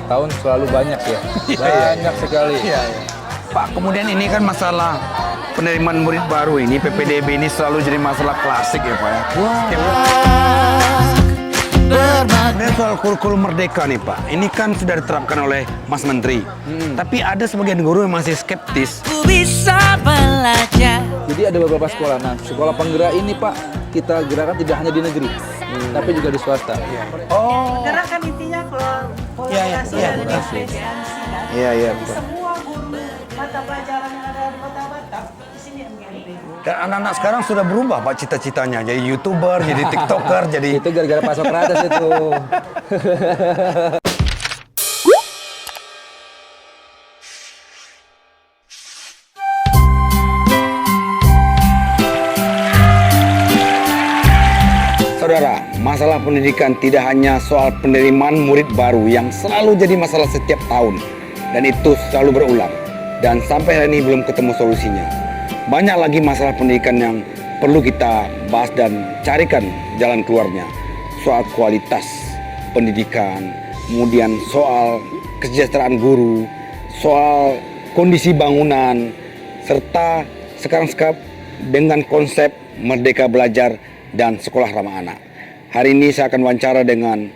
tahun selalu banyak ya. Banyak sekali. Iya, iya. Pak, kemudian ini kan masalah penerimaan murid baru ini, PPDB ini selalu jadi masalah klasik ya Pak ya. Ini soal kurikulum merdeka nih Pak, ini kan sudah diterapkan oleh Mas Menteri. Tapi ada sebagian guru yang masih skeptis. Ku bisa belajar. Jadi ada beberapa sekolah. Nah, sekolah penggerak ini Pak, kita gerakan tidak hanya di negeri, tapi juga di swasta. Oh, Gerakan intinya kolaborasi iya, dari iya. presidensi dan iya iya. betul. semua guru mata pelajaran yang ada di Kota Batam di sini MGMP. Dan anak-anak sekarang sudah berubah Pak cita-citanya, jadi YouTuber, jadi TikToker, jadi Itu gara-gara Pak Sokrates itu. Saudara, masalah pendidikan tidak hanya soal penerimaan murid baru yang selalu jadi masalah setiap tahun. Dan itu selalu berulang. Dan sampai hari ini belum ketemu solusinya. Banyak lagi masalah pendidikan yang perlu kita bahas dan carikan jalan keluarnya. Soal kualitas pendidikan, kemudian soal kesejahteraan guru, soal kondisi bangunan, serta sekarang dengan konsep Merdeka Belajar dan Sekolah Ramah Anak. Hari ini saya akan wawancara dengan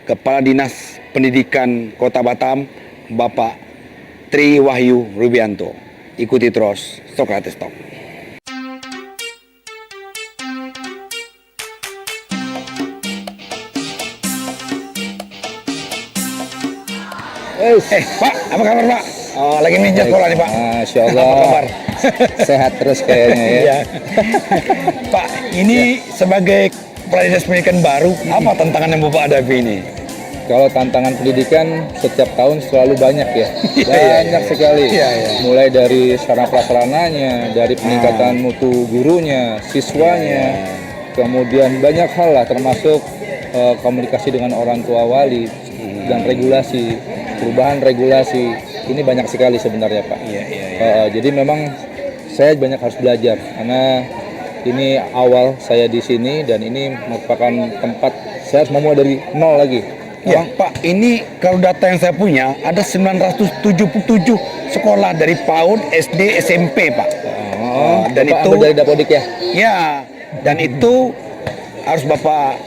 Kepala Dinas Pendidikan Kota Batam, Bapak Tri Wahyu Rubianto. Ikuti terus Sokrates Talk. Pak, apa kabar Pak? Oh, lagi ninja sekolah nih Pak. Masya Allah. Apa kabar? Sehat terus kayaknya ya. Iya. Pak, ini sebagai Kepala Dinas Pendidikan baru, apa tantangan yang Bapak hadapi ini? Kalau tantangan pendidikan setiap tahun selalu banyak ya. Iya, Banyak sekali. Iya, iya. Mulai dari sarana prasarananya, dari peningkatan mutu gurunya, siswanya, kemudian banyak hal lah termasuk komunikasi dengan orang tua wali dan regulasi, perubahan regulasi. Ini banyak sekali sebenarnya Pak. Iya, iya, iya. Jadi memang saya banyak harus belajar karena ini awal saya di sini dan ini merupakan tempat saya harus memulai dari nol lagi. Ya, Pak, ini kalau data yang saya punya ada 977 sekolah dari PAUD, SD, SMP, Pak. Dan Bapak itu ambil dari Dapodik ya. ya, dan itu harus Bapak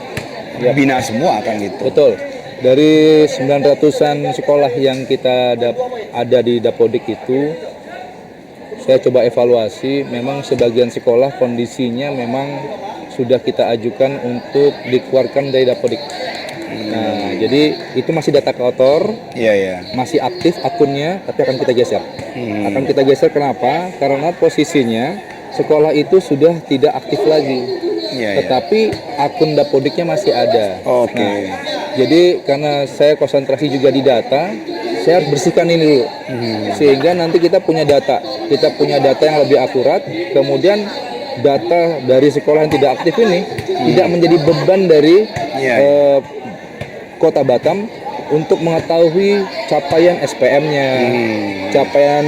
Ya. bina semua kan gitu. Betul. Dari 900-an sekolah yang kita ada di Dapodik itu, saya coba evaluasi, memang sebagian sekolah kondisinya memang sudah kita ajukan untuk dikeluarkan dari Dapodik. Nah, jadi itu masih data kotor, Iya, iya. masih aktif akunnya, tapi akan kita geser. Akan kita geser kenapa? Karena posisinya sekolah itu sudah tidak aktif lagi. Iya, iya. Tetapi akun Dapodiknya masih ada. Oke. Nah, jadi karena saya konsentrasi juga di data, saya harus bersihkan ini dulu. Sehingga nanti kita punya data yang lebih akurat, kemudian data dari sekolah yang tidak aktif ini tidak menjadi beban dari Iya, Kota Batam untuk mengetahui capaian SPM-nya, capaian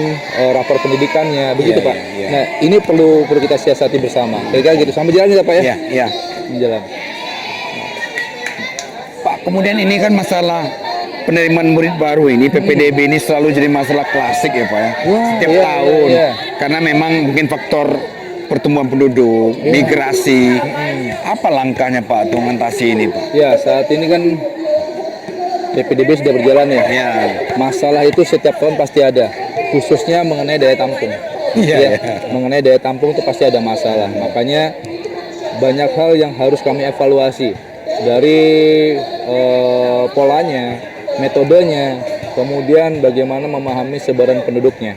rapor pendidikannya, begitu Iya, Pak. iya, iya. Nah, ini perlu kita siasati bersama. Kira-kira gitu. Sambil jalan kita Pak ya? Iya, iya. Jalan. Pak, kemudian ini kan masalah penerimaan murid baru ini, PPDB ini selalu jadi masalah klasik ya Pak ya. Setiap iya, tahun. iya. Karena memang mungkin faktor pertumbuhan penduduk, migrasi. Apa langkahnya Pak untuk mengatasi ini Pak? Ya, saat ini kan PPDB sudah berjalan ya. Ya. Masalah itu setiap tahun pasti ada, khususnya mengenai daya tampung. Iya, Ya, iya. mengenai daya tampung itu pasti ada masalah. Makanya banyak hal yang harus kami evaluasi dari polanya, metodenya, kemudian bagaimana memahami sebaran penduduknya.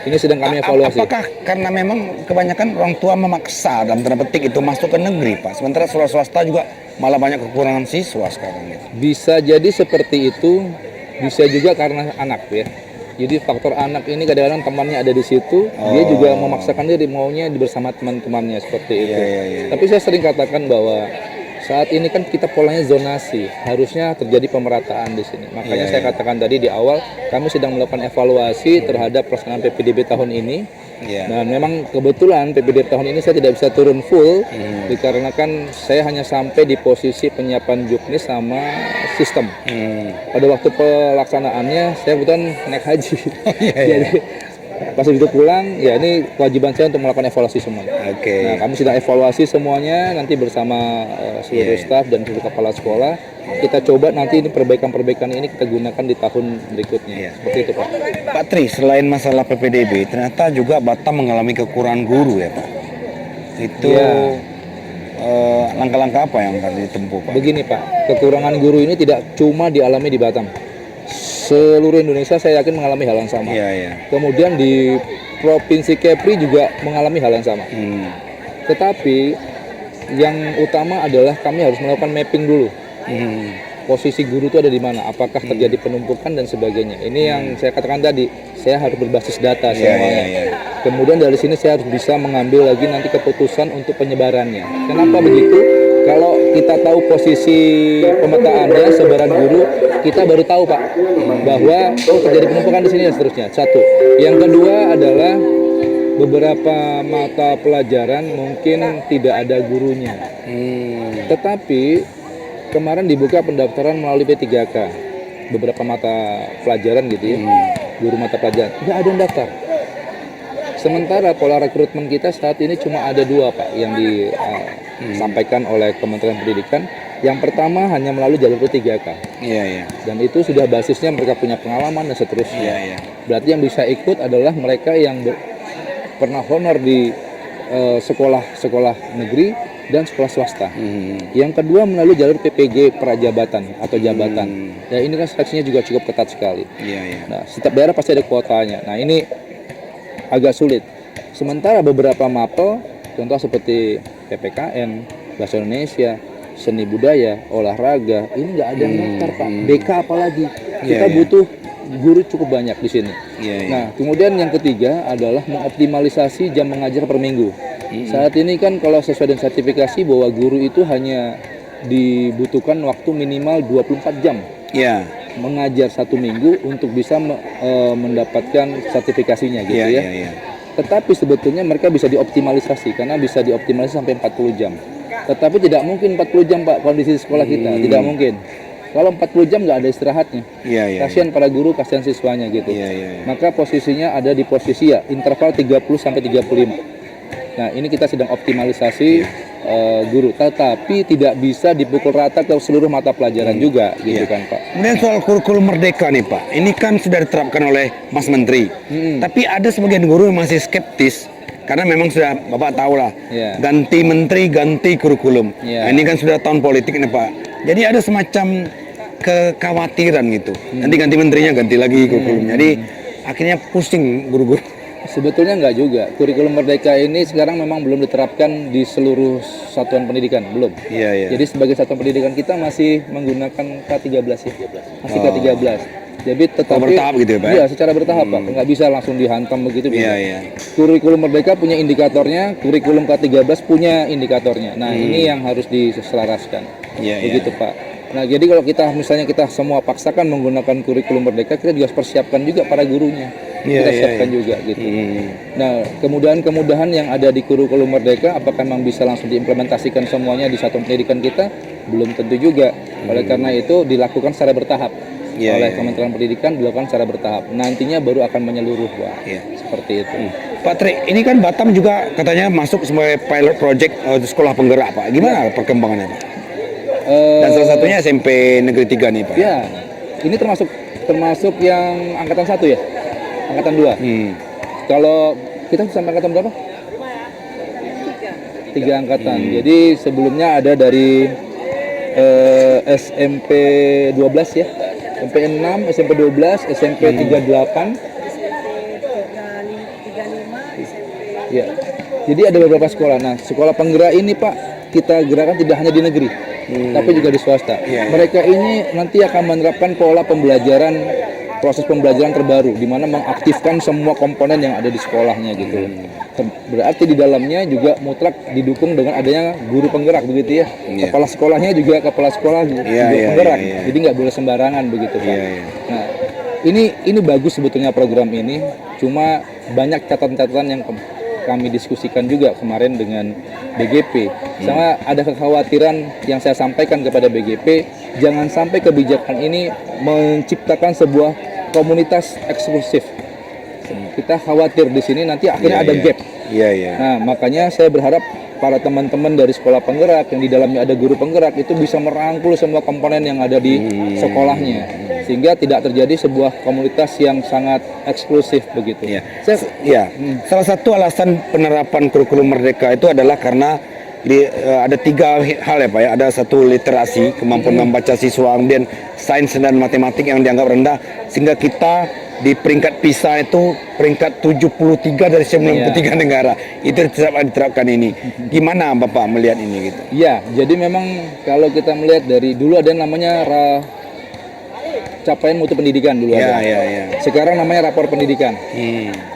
Ini sedang kami evaluasi. Apakah karena memang kebanyakan orang tua memaksa dalam tanda petik itu masuk ke negeri Pak, sementara sekolah swasta juga malah banyak kekurangan siswa sekarang gitu. Bisa jadi seperti itu, bisa juga karena anak ya. Jadi faktor anak ini kadang-kadang temannya ada di situ, dia juga memaksakan diri maunya bersama teman-temannya seperti itu. Iya, iya, iya. Tapi saya sering katakan bahwa Saat ini kan kita polanya zonasi, harusnya terjadi pemerataan di sini. Makanya saya katakan tadi di awal, kami sedang melakukan evaluasi terhadap pelaksanaan PPDB tahun ini. Dan memang kebetulan PPDB tahun ini saya tidak bisa turun full, dikarenakan saya hanya sampai di posisi penyiapan juknis sama sistem. Pada waktu pelaksanaannya saya kebetulan naik haji. Jadi pas itu pulang, ya ini kewajiban saya untuk melakukan evaluasi semuanya. Nah, kami sedang evaluasi semuanya nanti bersama seluruh staf dan seluruh kepala sekolah. Kita coba nanti ini perbaikan-perbaikan ini kita gunakan di tahun berikutnya. Seperti itu, Pak. Pak Tri, selain masalah PPDB, ternyata juga Batam mengalami kekurangan guru ya Pak. Itu langkah-langkah apa yang akan ditempuh Pak? Begini Pak, kekurangan guru ini tidak cuma dialami di Batam. Seluruh Indonesia saya yakin mengalami hal yang sama. Kemudian di Provinsi Kepri juga mengalami hal yang sama. Tetapi yang utama adalah kami harus melakukan mapping dulu. Posisi guru itu ada di mana? Apakah terjadi penumpukan dan sebagainya? Ini yang saya katakan tadi, saya harus berbasis data semuanya. Kemudian dari sini saya harus bisa mengambil lagi nanti keputusan untuk penyebarannya. Kenapa begitu? Kalau kita tahu posisi pemetaannya, sebaran guru, kita baru tahu Pak bahwa terjadi penumpukan di sini dan seterusnya. Satu. Yang kedua adalah beberapa mata pelajaran mungkin tidak ada gurunya. Tetapi kemarin dibuka pendaftaran melalui P3K. Beberapa mata pelajaran gitu ya. Guru mata pelajaran. Nggak ada yang daftar. Sementara pola rekrutmen kita saat ini cuma ada 2 Pak yang disampaikan oleh Kementerian Pendidikan. Yang pertama hanya melalui jalur P3K. Dan itu sudah basisnya mereka punya pengalaman dan seterusnya. Berarti yang bisa ikut adalah mereka yang pernah honor di sekolah-sekolah negeri dan sekolah swasta. Yang kedua melalui jalur PPG prajabatan atau jabatan. Dan ini kan seleksinya juga cukup ketat sekali. Nah, setiap daerah pasti ada kuotanya. Nah, ini agak sulit. Sementara beberapa mapel, contoh seperti PPKN, Bahasa Indonesia, Seni Budaya, Olahraga, ini nggak ada yang daftar Pak. BK apalagi. Kita butuh guru cukup banyak di sini. Nah, kemudian yang ketiga adalah mengoptimalisasi jam mengajar per minggu. Saat ini kan kalau sesuai dengan sertifikasi bahwa guru itu hanya dibutuhkan waktu minimal 24 jam. Mengajar 1 minggu untuk bisa mendapatkan sertifikasinya gitu ya. Tetapi sebetulnya mereka bisa dioptimalisasi karena bisa dioptimalisasi sampai 40 jam. Tetapi tidak mungkin 40 jam Pak kondisi sekolah kita, tidak mungkin. Kalau 40 jam nggak ada istirahatnya. Kasihan para guru, kasihan siswanya gitu. Maka posisinya ada di posisi ya interval 30 sampai 35. Nah, ini kita sedang optimalisasi guru, tetapi tidak bisa dipukul rata ke seluruh mata pelajaran juga gitu kan Pak. Kemudian soal kurikulum merdeka nih Pak, ini kan sudah diterapkan oleh Mas Menteri. Tapi ada sebagian guru yang masih skeptis karena memang sudah Bapak tahu lah, ganti menteri ganti kurikulum. Nah, ini kan sudah tahun politik nih Pak. Jadi ada semacam kekhawatiran gitu. Nanti ganti menterinya ganti lagi kurikulumnya. Jadi akhirnya pusing guru-guru. Sebetulnya enggak juga. Kurikulum Merdeka ini sekarang memang belum diterapkan di seluruh satuan pendidikan, belum. Jadi sebagai satuan pendidikan kita masih menggunakan K13 ya. Masih K13. Jadi tetap bertahap gitu ya Pak? Iya, secara bertahap Pak. Nggak bisa langsung dihantam begitu. Kurikulum Merdeka punya indikatornya, kurikulum K13 punya indikatornya. Nah, ini yang harus diselaraskan. Begitu Pak. Nah, jadi kalau kita kita semua paksakan menggunakan kurikulum Merdeka, kita juga persiapkan juga para gurunya. Kita siapkan juga gitu. Nah, kemudahan-kemudahan yang ada di kurikulum Merdeka apakah memang bisa langsung diimplementasikan semuanya di satuan pendidikan kita? Belum tentu juga. Oleh karena itu dilakukan secara bertahap. Oleh Kementerian Pendidikan dilakukan secara bertahap. Nantinya baru akan menyeluruh, Pak. Seperti itu. Pak Tri, ini kan Batam juga katanya masuk sebagai pilot project sekolah penggerak, Pak. Gimana perkembangannya, Pak? Dan salah satunya SMP Negeri 3 nih, Pak. Ya, ini termasuk yang angkatan 1 ya? Angkatan 2. Kalau kita sampai angkatan berapa? 3 angkatan. Jadi sebelumnya ada dari SMP 12 ya. SMP 6, SMP 12, SMP 38. Ya. Jadi ada beberapa sekolah. Nah, sekolah penggerak ini Pak, kita gerakan tidak hanya di negeri, tapi juga di swasta. Mereka ini nanti akan menerapkan pola pembelajaran proses pembelajaran terbaru, di mana mengaktifkan semua komponen yang ada di sekolahnya gitu. Berarti di dalamnya juga mutlak didukung dengan adanya guru penggerak begitu ya. Iya. Kepala sekolahnya juga kepala sekolah juga penggerak, iya. jadi nggak boleh sembarangan begitu Pak. Iya, iya. Nah, ini bagus sebetulnya program ini, cuma banyak catatan-catatan yang kami diskusikan juga kemarin dengan BGP. Sama ada kekhawatiran yang saya sampaikan kepada BGP, jangan sampai kebijakan ini menciptakan sebuah komunitas eksklusif. Kita khawatir di sini nanti akhirnya ada gap. Iya, iya. Nah, makanya saya berharap para teman-teman dari sekolah penggerak yang di dalamnya ada guru penggerak itu bisa merangkul semua komponen yang ada di sekolahnya, sehingga tidak terjadi sebuah komunitas yang sangat eksklusif begitu. Iya. Salah satu alasan penerapan kurikulum Merdeka itu adalah karena ada 3 hal ya Pak ya. Ada satu literasi, kemampuan membaca siswa, kemudian sains dan matematik yang dianggap rendah, sehingga kita di peringkat PISA itu peringkat 73 dari 93 negara. Itu diterapkan ini. Gimana Bapak melihat ini gitu? Iya, jadi memang kalau kita melihat dari dulu ada yang namanya capaian mutu pendidikan dulu ada. Iya. Sekarang namanya rapor pendidikan.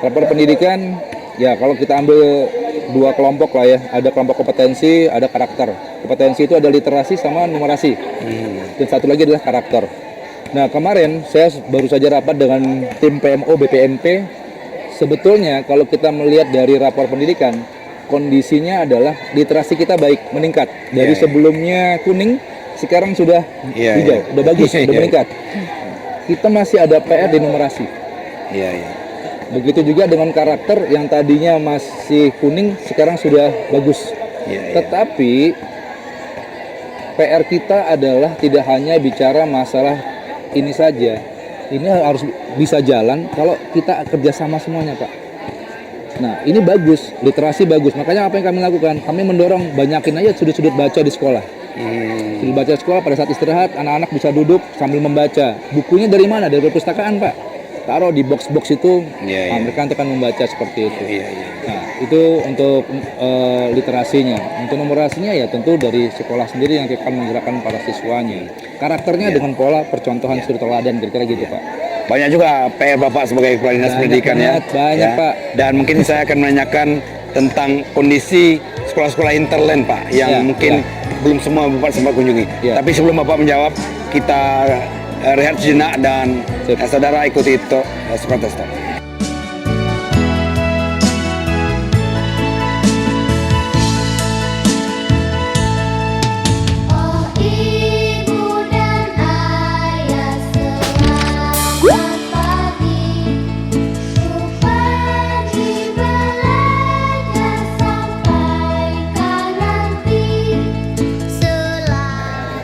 Rapor pendidikan, ya kalau kita ambil 2 kelompok lah ya, ada kelompok kompetensi, ada karakter. Kompetensi itu ada literasi sama numerasi. Dan satu lagi adalah karakter. Nah, kemarin saya baru saja rapat dengan tim PMO BPNP. Sebetulnya kalau kita melihat dari rapor pendidikan, kondisinya adalah literasi kita baik, meningkat. Dari sebelumnya kuning, sekarang sudah hijau, udah bagus, udah meningkat. Kita masih ada PR di numerasi. Iya. Begitu juga dengan karakter yang tadinya masih kuning, sekarang sudah bagus. Tetapi PR kita adalah tidak hanya bicara masalah ini saja. Ini harus bisa jalan kalau kita kerjasama semuanya Pak. Nah, ini bagus, literasi bagus. Makanya apa yang kami lakukan? Kami mendorong banyakin aja sudut-sudut baca di sekolah. Sudut baca sekolah pada saat istirahat, anak-anak bisa duduk sambil membaca. Bukunya dari mana? Dari perpustakaan Pak. Taruh di box-box itu, mereka akan membaca seperti itu. Nah, itu untuk literasinya. Untuk numerasinya ya tentu dari sekolah sendiri yang akan menggerakkan para siswanya. Karakternya dengan pola percontohan suri teladan, kira-kira gitu Pak. Banyak juga PR Bapak sebagai Kepala Dinas Pendidikan ya. Banyak Pak. Dan mungkin saya akan menanyakan tentang kondisi sekolah-sekolah interland Pak, yang mungkin belum semua Bapak sempat kunjungi. Tapi sebelum Bapak menjawab, kita rehat sejenak dan saudara ikuti itu seperti itu. Oh ibu dan ayah, selamat pagi. Supaya belajar sampaikan nanti.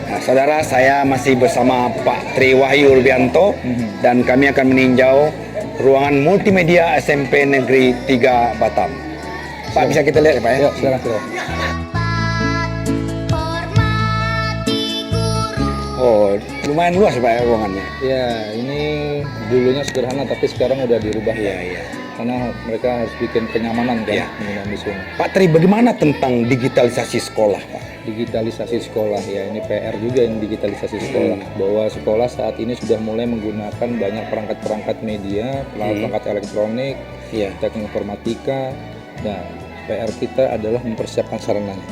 Nah, saudara, saya masih bersama Pak Tri Wahyu Rubianto dan kami akan meninjau ruangan multimedia SMP Negeri 3 Batam. Pak, bisa kita lihat ya Pak ya? Silakan. Hormati guru. Oh, lumayan luas Pak ya ruangannya. Ya, ini dulunya sederhana tapi sekarang udah dirubah ya. Iya. Karena mereka harus bikin kenyamanan kan penggunaan di sini. Pak Tri, bagaimana tentang digitalisasi sekolah Pak? Digitalisasi sekolah ya, ini PR juga yang digitalisasi sekolah. Bahwa sekolah saat ini sudah mulai menggunakan banyak perangkat-perangkat media, perangkat elektronik, teknik informatika. Nah, PR kita adalah mempersiapkan sarananya.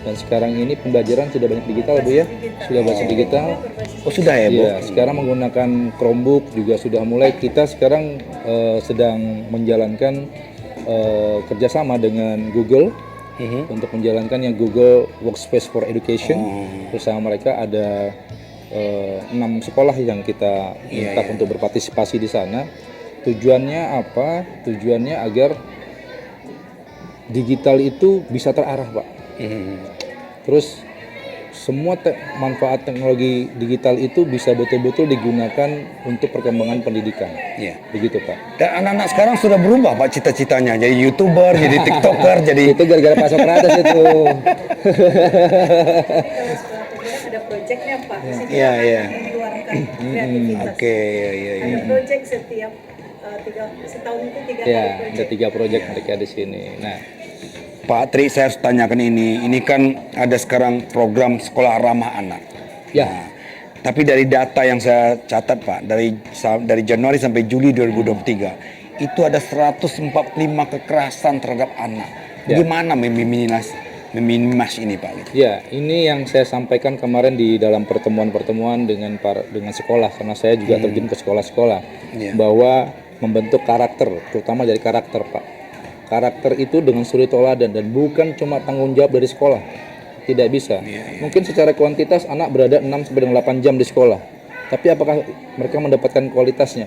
Dan sekarang ini pembelajaran sudah banyak digital Bu ya, sudah bahasa digital. Oh sudah ya Bu? Iya, sekarang menggunakan Chromebook juga sudah mulai. Kita sekarang sedang menjalankan kerjasama dengan Google untuk menjalankan yang Google Workspace for Education. Bersama mereka ada 6 sekolah yang kita minta untuk berpartisipasi di sana. Tujuannya apa? Tujuannya agar digital itu bisa terarah Pak. Terus semua manfaat teknologi digital itu bisa betul-betul digunakan untuk perkembangan pendidikan. Begitu Pak. Dan anak-anak sekarang sudah berubah Pak cita-citanya, jadi YouTuber, jadi TikToker, jadi Itu gara-gara Pak Sokrates itu. Ada proyeknya Pak. Di sini Iya. mengeluarkan kreativitas. Oke, iya. Ada proyek setiap setahun itu 3 Ya, kali ada proyek. 3 proyek mereka di sini. Nah, Pak Tri, saya harus tanyakan ini kan ada sekarang program sekolah ramah anak. ya. Tapi dari data yang saya catat Pak, dari Januari sampai Juli 2023, itu ada 145 kekerasan terhadap anak. Ya. Gimana meminimas ini Pak? Gitu? Ya, ini yang saya sampaikan kemarin di dalam pertemuan-pertemuan dengan sekolah, karena saya juga terjun ke sekolah-sekolah, Ya. bahwa membentuk karakter, terutama dari karakter Pak. Karakter itu dengan suri toladan dan bukan cuma tanggung jawab dari sekolah. Tidak bisa. Mungkin secara kuantitas anak berada 6 sampai dengan 8 jam di sekolah. Tapi apakah mereka mendapatkan kualitasnya?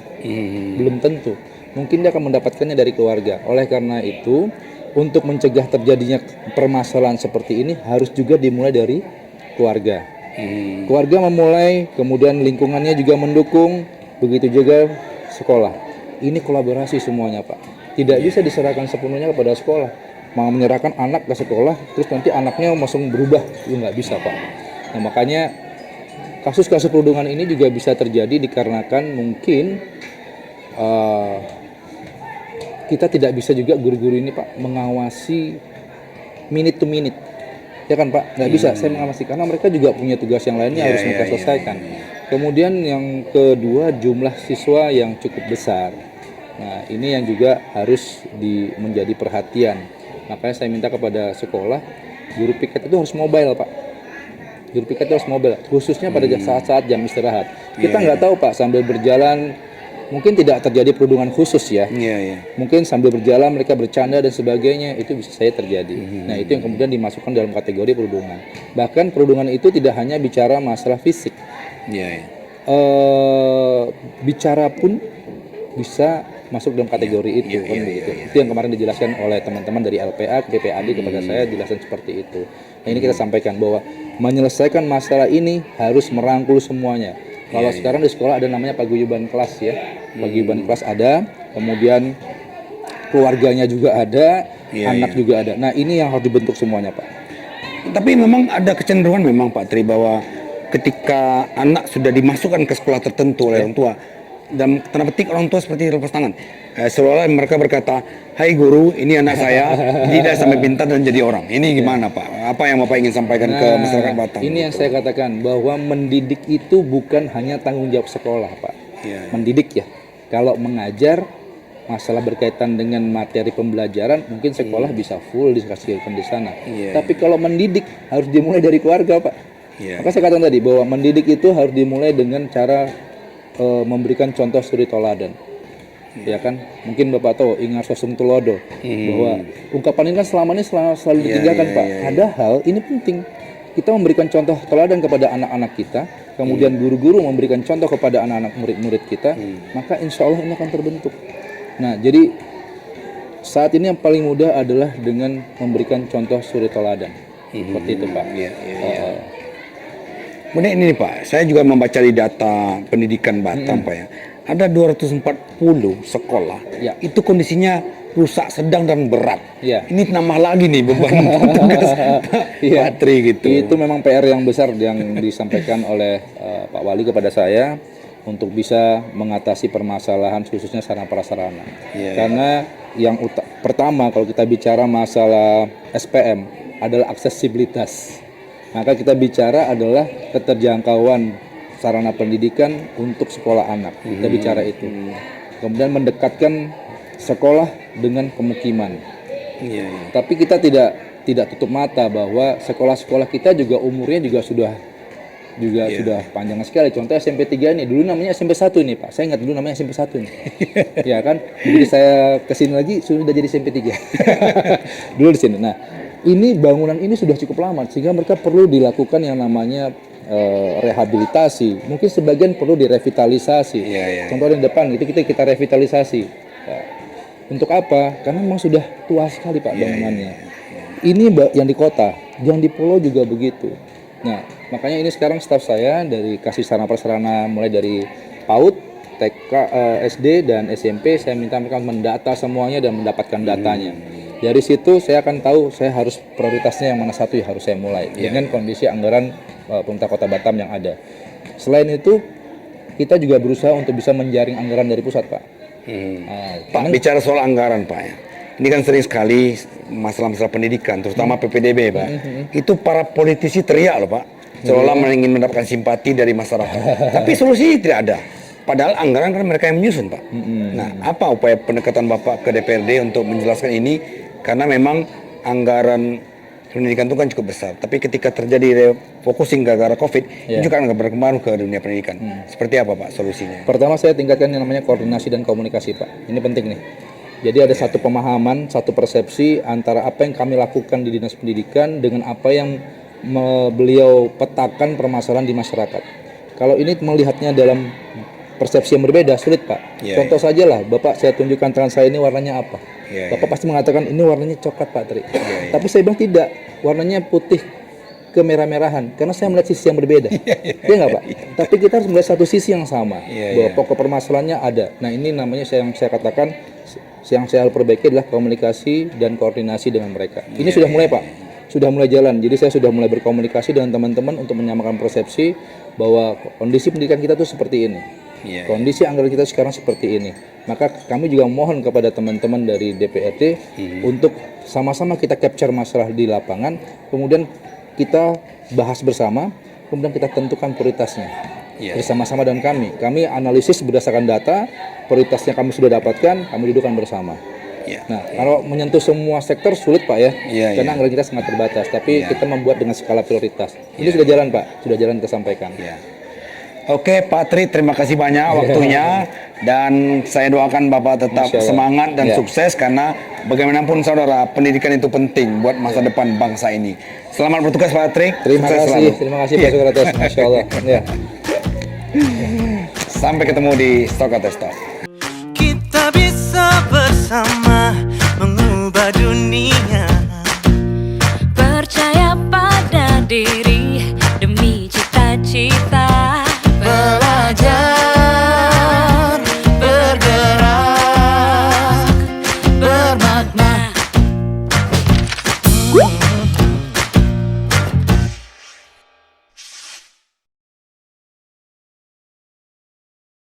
Belum tentu. Mungkin dia akan mendapatkannya dari keluarga. Oleh karena itu, untuk mencegah terjadinya permasalahan seperti ini harus juga dimulai dari keluarga. Keluarga memulai, kemudian lingkungannya juga mendukung, begitu juga sekolah. Ini kolaborasi semuanya Pak. Tidak bisa diserahkan sepenuhnya kepada sekolah. Mau menyerahkan anak ke sekolah, terus nanti anaknya langsung berubah, itu nggak bisa Pak. Nah makanya kasus-kasus perundungan ini juga bisa terjadi dikarenakan mungkin kita tidak bisa juga guru-guru ini Pak mengawasi minute to minute, ya kan Pak? Nggak bisa saya mengawasi karena mereka juga punya tugas yang lainnya harus mereka selesaikan. Kemudian yang kedua, jumlah siswa yang cukup besar. Nah ini yang juga harus menjadi perhatian. Makanya saya minta kepada sekolah, guru piket itu harus mobile Pak. Guru piket itu harus mobile, khususnya pada saat-saat jam istirahat. Kita nggak tahu Pak, sambil berjalan mungkin tidak terjadi perundungan khusus ya. Mungkin sambil berjalan mereka bercanda dan sebagainya, itu bisa saja terjadi. Nah itu yang kemudian dimasukkan dalam kategori perundungan. Bahkan perundungan itu tidak hanya bicara masalah fisik. Bicara pun bisa masuk dalam kategori itu. Itu yang kemarin dijelaskan oleh teman-teman dari LPA, PPAD kepada saya, jelaskan seperti itu. Nah ini kita sampaikan bahwa menyelesaikan masalah ini harus merangkul semuanya. Kalau sekarang di sekolah ada namanya paguyuban kelas ya. Paguyuban kelas ada, kemudian keluarganya juga ada, anak juga ada. Nah ini yang harus dibentuk semuanya Pak. Tapi memang ada kecenderungan memang Pak Tri bahwa ketika anak sudah dimasukkan ke sekolah tertentu oleh orang tua, dan tanda petik orang tua seperti lepas tangan, seolah mereka berkata, hai guru, ini anak saya tidak sampai pintar dan jadi orang. Ini gimana Pak? Apa yang Bapak ingin sampaikan ke masyarakat Batam? Ini yang saya katakan, bahwa mendidik itu bukan hanya tanggung jawab sekolah Pak. Mendidik ya. Kalau mengajar, masalah berkaitan dengan materi pembelajaran, mungkin sekolah bisa full dikasihkan di sana. Tapi kalau mendidik harus dimulai dari keluarga Pak. Maka saya katakan tadi bahwa mendidik itu harus dimulai dengan cara memberikan contoh suri toladan, ya kan? Mungkin Bapak tahu ingat sosum tulodo, bahwa ungkapan ini kan selama ini selalu ditinggalkan Pak. Padahal ini penting, kita memberikan contoh teladan kepada anak-anak kita, kemudian guru-guru memberikan contoh kepada anak-anak murid-murid kita, maka insya Allah ini akan terbentuk. Nah jadi saat ini yang paling mudah adalah dengan memberikan contoh suri toladan, seperti itu Pak. Kemudian ini Pak, saya juga membaca di data pendidikan Batam Pak ya. Ada 240 sekolah, itu kondisinya rusak sedang dan berat. Ini nambah lagi nih beban tugas Pak Tri gitu. Itu memang PR yang besar yang disampaikan oleh Pak Wali kepada saya untuk bisa mengatasi permasalahan khususnya sarana prasarana. Karena yang pertama kalau kita bicara masalah SPM adalah aksesibilitas. Maka kita bicara adalah keterjangkauan sarana pendidikan untuk sekolah anak. Kita bicara itu. Kemudian mendekatkan sekolah dengan pemukiman. Tapi kita tidak tutup mata bahwa sekolah-sekolah kita juga umurnya juga sudah panjang sekali. Contoh SMP 3 ini, dulu namanya SMP 1 ini Pak. Saya ingat dulu namanya SMP 1 ini. Ya kan? Jadi saya kesini lagi sudah jadi SMP 3. Dulu di sini. Nah, ini bangunan ini sudah cukup lama sehingga mereka perlu dilakukan yang namanya rehabilitasi. Mungkin sebagian perlu direvitalisasi. Contoh yang depan itu kita revitalisasi. Untuk apa? Karena memang sudah tua sekali Pak bangunannya. Ini yang di kota, yang di pulau juga begitu. Nah, makanya ini sekarang staf saya dari kasih sarana prasarana mulai dari PAUD, TK, SD dan SMP, saya minta mereka mendata semuanya dan mendapatkan datanya. Dari situ saya akan tahu saya harus prioritasnya yang mana satu yang harus saya mulai dengan kondisi anggaran pemerintah Kota Batam yang ada. Selain itu kita juga berusaha untuk bisa menjaring anggaran dari pusat Pak. Pak bicara soal anggaran Pak ya. Ini kan sering sekali masalah-masalah pendidikan, terutama PPDB Pak. Itu para politisi teriak loh Pak. seolah ingin mendapatkan simpati dari masyarakat. Tapi solusi tidak ada. Padahal anggaran kan mereka yang menyusun, Pak. Nah, apa upaya pendekatan Bapak ke DPRD untuk menjelaskan ini? Karena memang anggaran pendidikan itu kan cukup besar. Tapi ketika terjadi refocusing gara-gara COVID, ini juga akan berpengaruh ke dunia pendidikan. Seperti apa, Pak, solusinya? Pertama saya tingkatkan yang namanya koordinasi dan komunikasi, Pak. Ini penting nih. Jadi ada satu pemahaman, satu persepsi antara apa yang kami lakukan di Dinas Pendidikan dengan apa yang beliau petakan permasalahan di masyarakat. Kalau ini melihatnya dalam persepsi yang berbeda, sulit, Pak. Contoh saja lah, Bapak saya tunjukkan tangan saya ini warnanya apa. Bapak pasti mengatakan ini warnanya coklat, Pak Tri. Tapi saya bilang tidak, warnanya putih kemerah-merahan, karena saya melihat sisi yang berbeda. Iya nggak, Pak? Tapi kita harus melihat satu sisi yang sama, bahwa pokok permasalahannya ada. Nah, ini namanya yang saya katakan, yang saya perbaiki adalah komunikasi dan koordinasi dengan mereka. Ini sudah mulai, Pak. Sudah mulai jalan. Jadi saya sudah mulai berkomunikasi dengan teman-teman untuk menyamakan persepsi bahwa kondisi pendidikan kita tuh seperti ini. Kondisi anggaran kita sekarang seperti ini. Maka kami juga mohon kepada teman-teman dari DPRD untuk sama-sama kita capture masalah di lapangan, kemudian kita bahas bersama, kemudian kita tentukan prioritasnya bersama-sama dengan kami. Kami analisis berdasarkan data, prioritasnya kami sudah dapatkan, kami dudukkan bersama. Nah, kalau menyentuh semua sektor sulit, Pak, ya, karena anggaran kita sangat terbatas. Tapi kita membuat dengan skala prioritas. Ini sudah jalan, Pak, sudah jalan kita sampaikan. Oke, Pak Tri, terima kasih banyak waktunya, dan saya doakan Bapak tetap semangat dan sukses, karena bagaimanapun saudara, pendidikan itu penting buat masa depan bangsa ini. Selamat bertugas, Pak Tri. Terima kasih Pak Sokrates. Masya Allah. Sampai ketemu di Sokrates Talk.